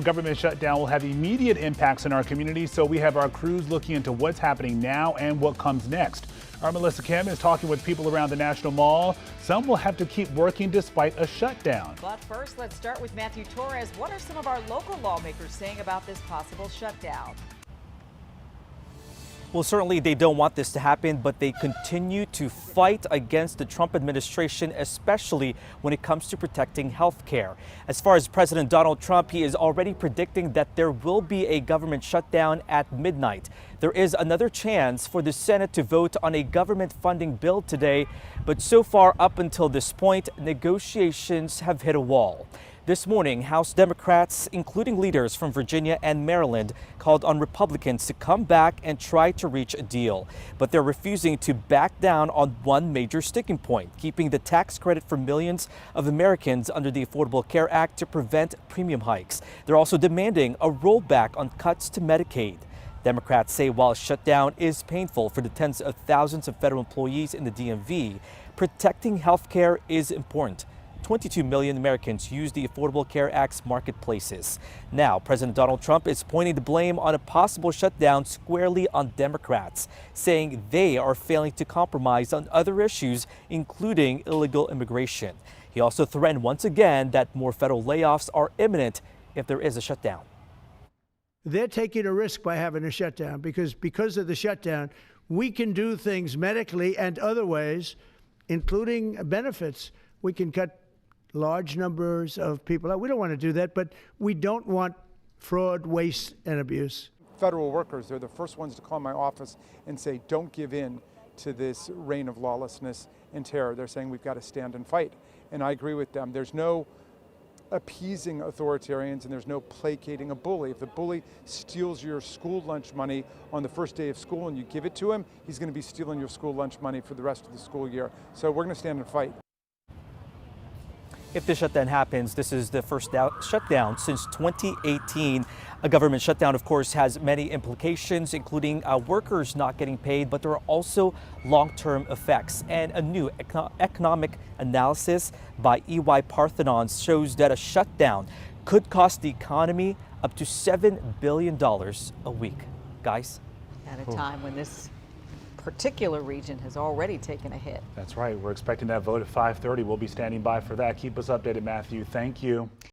Government shutdown will have immediate impacts in our community, so we have our crews looking into what's happening now and what comes next. Our Melissa Kim is talking with people around the National Mall. Some will have to keep working despite a shutdown. But first, let's start with Matthew Torres. What are some of our local lawmakers saying about this possible shutdown? Well, certainly they don't want this to happen, but they continue to fight against the Trump administration, especially when it comes to protecting health care. As far as President Donald Trump, he is already predicting that there will be a government shutdown at midnight. There is another chance for the Senate to vote on a government funding bill today, but so far up until this point, negotiations have hit a wall. This morning, House Democrats, including leaders from Virginia and Maryland, called on Republicans to come back and try to reach a deal. But they're refusing to back down on one major sticking point, keeping the tax credit for millions of Americans under the Affordable Care Act to prevent premium hikes. They're also demanding a rollback on cuts to Medicaid. Democrats say while a shutdown is painful for the tens of thousands of federal employees in the DMV, protecting health care is important. 22 million Americans use the Affordable Care Act's marketplaces. Now, President Donald Trump is pointing the blame on a possible shutdown squarely on Democrats, saying they are failing to compromise on other issues, including illegal immigration. He also threatened once again that more federal layoffs are imminent if there is a shutdown. They're taking a risk by having a shutdown because of the shutdown, we can do things medically and other ways, including benefits. We can cut large numbers of people out. We don't want to do that, but we don't want fraud, waste, and abuse. Federal workers, they're the first ones to call my office and say, don't give in to this reign of lawlessness and terror. They're saying we've got to stand and fight. And I agree with them. There's no appeasing authoritarians and there's no placating a bully. If the bully steals your school lunch money on the first day of school and you give it to him, he's going to be stealing your school lunch money for the rest of the school year. So we're going to stand and fight. If the shutdown happens, this is the first shutdown since 2018. A government shutdown, of course, has many implications, including workers not getting paid, but there are also long-term effects. And a new economic analysis by EY Parthenon shows that a shutdown could cost the economy up to $7 billion a week. Guys? At a time when this particular region has already taken a hit. That's right. We're expecting that vote at 5:30. We'll be standing by for that. Keep us updated, Matthew. Thank you.